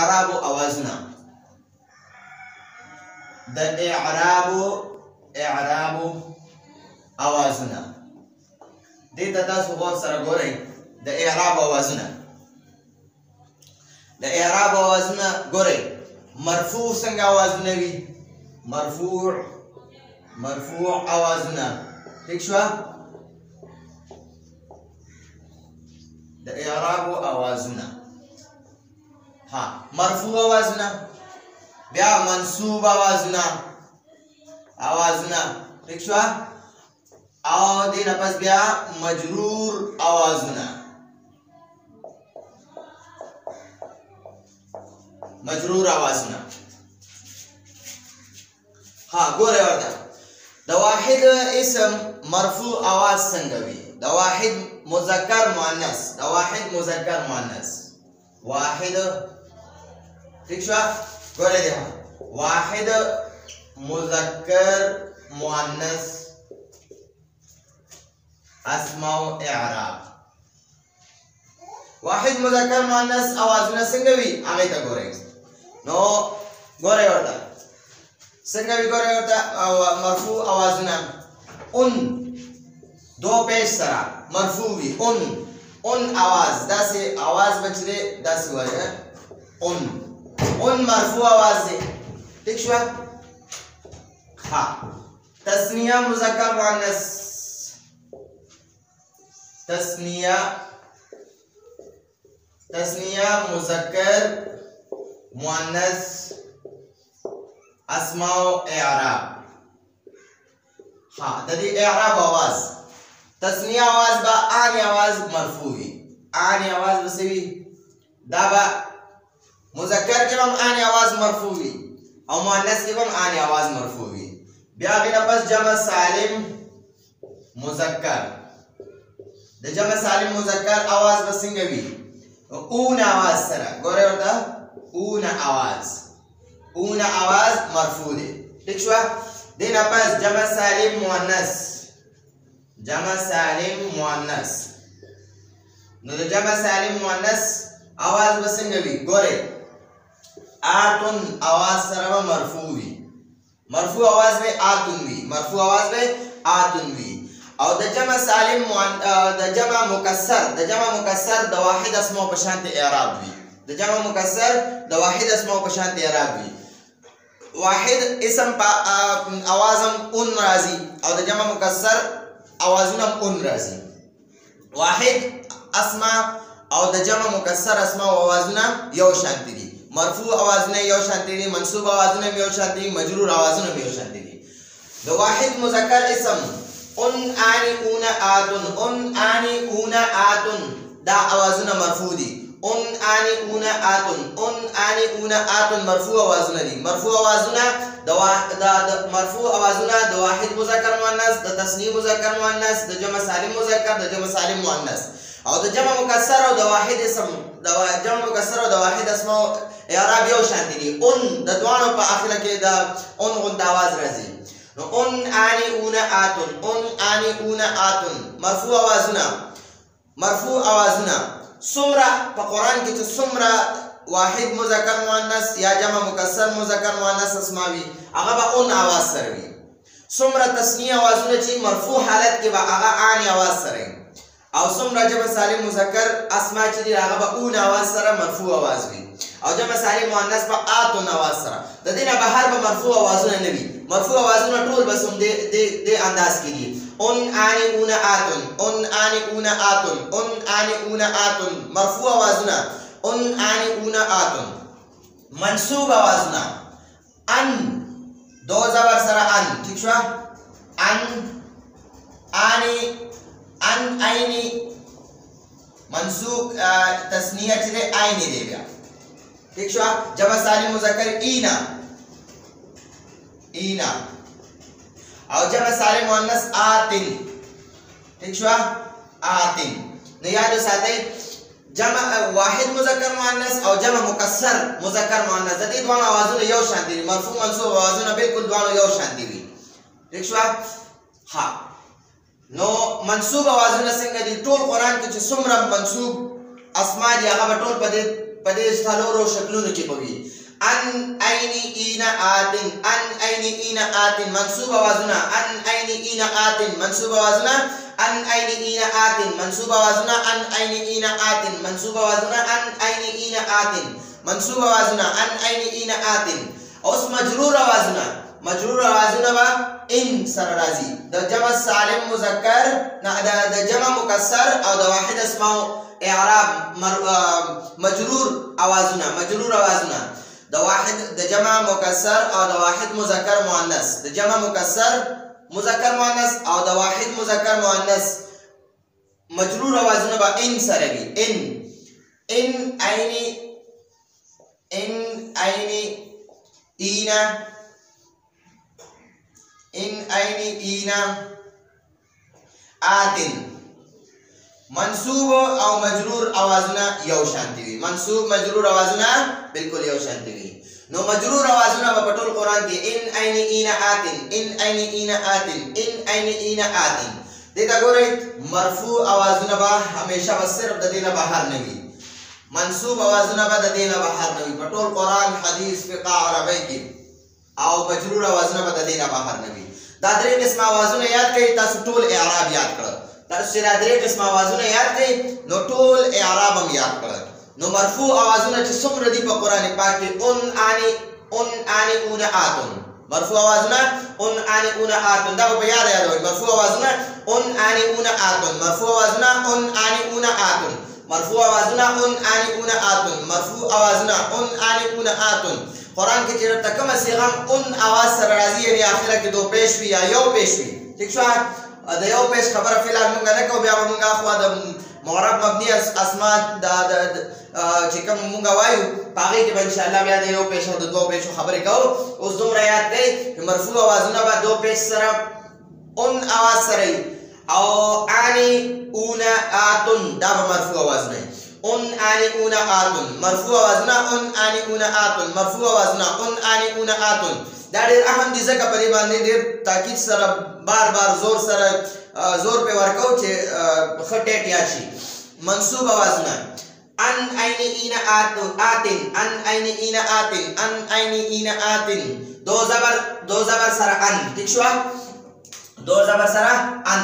اعراب اوازنا د اعراب اوازنا دې ته تاسو غور سره ګورئ د اعراب اوازنا د اعراب اوازنا ګورئ مرفوع څنګه اوازونه وي مرفوع اوازونه ٹھیک شو د اعراب اوازونه ها مرفوع اوازونه بیا منصوب اوازونه ٹھیک شو او دې نه پس بیا مجرور اوازونه ها ګوره ورته د واحد اسم مرفوع आवाज څنګه وي د واحد مذکر مؤنث واحد ٹھیک شو ګوره دی واحد مذکر مؤنث اسماء اعراب واحد مذکر مؤنث اوازونه څنګه وي هغه ته ګورئ نو ګوره ورته څنګه وی ګوره ورته مرفوع اوازونه ان دو پیش سره مرفوع وی ان आवाज داسې आवाज بچره داسې وایي ان مرفوع आवाज دی ٹھیک شو ها تسنیه مذکر مؤنث تسنیه مذکر مؤنث اسماء اعراب ها د دې اعراب आवाज تسنیه आवाज با ان आवाज مرفوعی ان आवाज بسوي دا با مذکر کې هم ان आवाज مرفوعی او مؤنث کې هم ان आवाज مرفوعی بیا غیر پس جمع سالم مذکر د جمع سالم مذکر आवाज بسنګ وی اون आवाज سره ګوره ورته اون आवाज مرفوع دی ٹھیک شو دینه پس جمع سالم مؤنث نو د جمع سالم مؤنث आवाज بسنګ وی ګوره آتن आवाज سره مرفوع आवाज به آتن وی او د جمع سالم د جمع مکسر د واحد اسماء په شان اعراب وی واحد اسم په اوازم اون راضی او د جمع مکسر اوازونه اون راضی واحد اسماء او د جمع مکسر اسماء او اوازونه یو شان دي مرفوع اوازونه یو شان دي منصوب اوازونه یو شان دي مجرور اوازونه یو شان دي د واحد مذکر اسم ان آنی اون آتن دا اوازونه مرفوع دي ان آنی اون آتن مرفوع اوازونه دي مرفوع اوازونه د واحد مذکر مؤنث د تثنیه مذکر مؤنث د جمع سالم مذکر د جمع سالم مؤنث او د جمع مکسر او د واحد اسم د جمع مکسر او د واحد اسماء اعراب یو شان دي ان د دوانو په اخره کې د ان غون आवाज راځي نو ان آنی اون آتن مرفوع اوازونه سمرا په قران کې چې سمرا واحد مذکر مؤنث یا جمع مکسر مذکر مؤنث اسماوي هغه به اون आवाज سره وي سمرا تثنیه اوازونه چې مرفوع حالت کې به هغه آنی आवाज سره او سمرا جمع سالم مذکر اسماء چې هغه به اون आवाज سره مرفوع आवाज وي او جمع سالم مؤنث په آتن आवाज سره د دې نه بهر به مرفوع اوازونه نه وي مرفوع اوازونه ټول بس هم د انداز کې دي ان آنی اون آتن مرفوع اوازونه ان آنی اون آتن منصوب اوازونه ان دو زبر سره ان ٹھیک شو عینی منصوب تسنیه چې عینی دی بیا ٹھیک شو جمع سالم مذکر اینا او جمع سالم مؤنث آتن ٹھیک شو آتن نو یاد ساتئ جمع واحد مذکر مؤنث او جمع مکسر مذکر مؤنث د دې دوه اوازونه یو شان دي مرفوع منصوب اوازونه بالکل دوه یو شان دي ٹھیک شو ها نو منصوب اوازونه څنګه دي ټول قران کې چې څومره منصوب اسماء دي هغه ټول په دې पदे स्थलोरो शक्लों के बवी अन आइनी ईना आतिन मंसूब आवाज़ना अन आइनी ईना आतिन मंसूब आवाज़ना अन आइनी ईना आतिन मंसूब आवाज़ना अन आइनी ईना आतिन मंसूब आवाज़ना अन आइनी ईना आतिन मंसूब आवाज़ना अन आइनी ईना आतिन उस मजरूर आवाज़ना बा इन सरराजी द जमा सालिम मुज़क्कर ना द जमा मुकस्सर और द वाहिद अस्माउ इआराब मजरूर आवाज़ना द वाहिद द जमा मुकस्सर और द वाहिद मुज़क्कर मुअन्नस द जमा मुकस्सर मुज़क्कर मुअन्नस और द वाहिद मुज़क्कर मुअन्नस मजरूर आवाज़ना बा इन सरगी इन आइनी ईना आतिन मंसूब और मजरूर आवाज़ना यौ शांति हुई मंसूब मजरूर आवाज़ना बिल्कुल यौ शांति हुई नो मजरूर आवाज़ना बटोल कुरान की इन आइनी ईना आतिन देखा गोरे मरफू आवाज़ना बा हमेशा बस सिर्फ ददीना बाहर नहीं मंसूब आवाज़ना बा ददीना बाहर नहीं बटोल कुरान हदीस फिक़ह अरबी की आओ मजरूर आवाज़ना बा ददीना बाहर नहीं दादरे किस्म आवाज़ना याद कई तासुटोल इआराब याद कर दादरे किस्म आवाज़ना याद कई नो टोल इआराब हम याद कर नो मरफू आवाज़ना जिसम रदी पर कुरान पाक के उन आनी उना आतुन मरफू आवाज़ना उन आनी उना आतुन दा वो याद है मरफू आवाज़ना उन आनी उना आतुन मरफू आवाज़ना उन आनी उना आतुन मरफू आवाज़ना उन आनी उना आतुन मरफू आवाज़ना उन आनी उना आतुन कुरान के चेहरे तक कम से कम उन आवाज़ से राजी है आखिर के दो पेश भी या यो पेश भी ठीक शो द यो पेश खबर फिलहाल मुंगा न को बिया मुंगा खुआ द मुअरब मबनी अस्मा द चिकम मुंगा वायु पागे के इंशाअल्लाह बिया द यो पेश और दो पेश खबर को उस दो आयत गई कि मरफू आवाज़ना बा दो पेश सरा उन आवाज़ सरे और आनी उना आतुन दा मरफू आवाज़ नहीं उन आनी उना आतुन मरफू आवाज़ना उन आनी उना आतुन मरफू आवाज़ना उन आनी उना आतुन दाड़े अहम दिशा का परिमाण ने देर ताकि सर बार जोर पे वर्को चे खटे टियाची मंसूब आवाज़ना अन आइनी ईना आतिन अन आइनी ईना आतिन अन आइनी ईना आतिन दो जबर सरा अन ठीक शो दो जबर सरा अन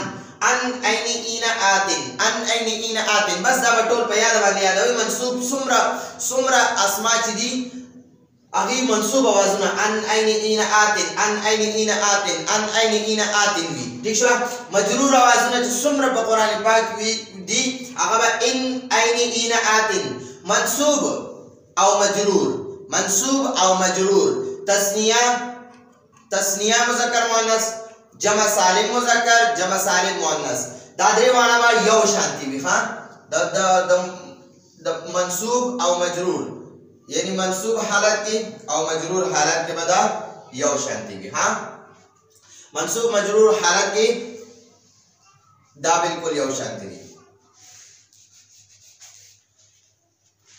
आइनी ईना आतिन बस दा बटोल पे याद वाले याद है मंसूब सुमरा अस्मा चिदी अगी मंसूब आवाज़ना अन आइनी ईना आतिन भी ठीक शो मजरूर आवाज़ना सुमरा पे कुरान पाक भी दी अगवा इन आइनी ईना आतिन मंसूब और मजरूर तस्निया मुज़क्कर मुअन्नस जमा सालिम मुज़क्कर जमा सालिम मुअन्नस दादरे वाला बा यौ शांति भी हां द मंसूब और मजरूर यानी मंसूब हालत की और मजरूर हालत के बदा यौ शांति भी हां मंसूब मजरूर हालत की दा बिल्कुल यौ शांति भी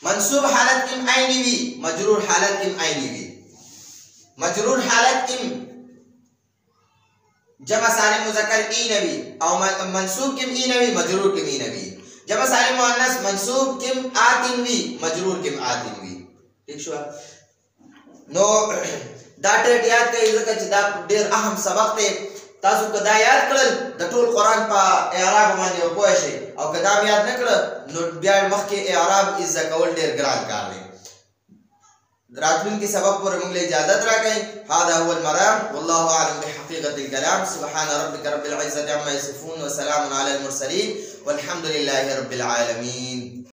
मंसूब हालत किम आइनी भी मजरूर हालत किम आइनी भी मजरूर हालत किम जमा सालिम मुज़क्कर ई नबी और मंसूब किम ई नबी मजरूर किम ई नबी जमा सालिम मुअन्नस मंसूब किम आतिन भी मजरूर किम आतिन भी ठीक शो नो दाटे याद के इज़ का चिदा देर अहम सबक ते तासु कदा याद करल द टोल कुरान पा इआराब माने कोशे और कदा याद न कर नो बिया मख के इआराब इज़ कवल देर ग्रान कर ले रातुन के सबक पर मुगले इजाजत रखें हादा हुवल मराम वल्लाहु आलम बिहक़ीक़तिल कलाम सुब्हान रब्बिका रब्बिल इज़्ज़ति अम्मा यसिफून व सलामुन अलल मुरसलीन वल्हम्दुलिल्लाहि रब्बिल आलमीन।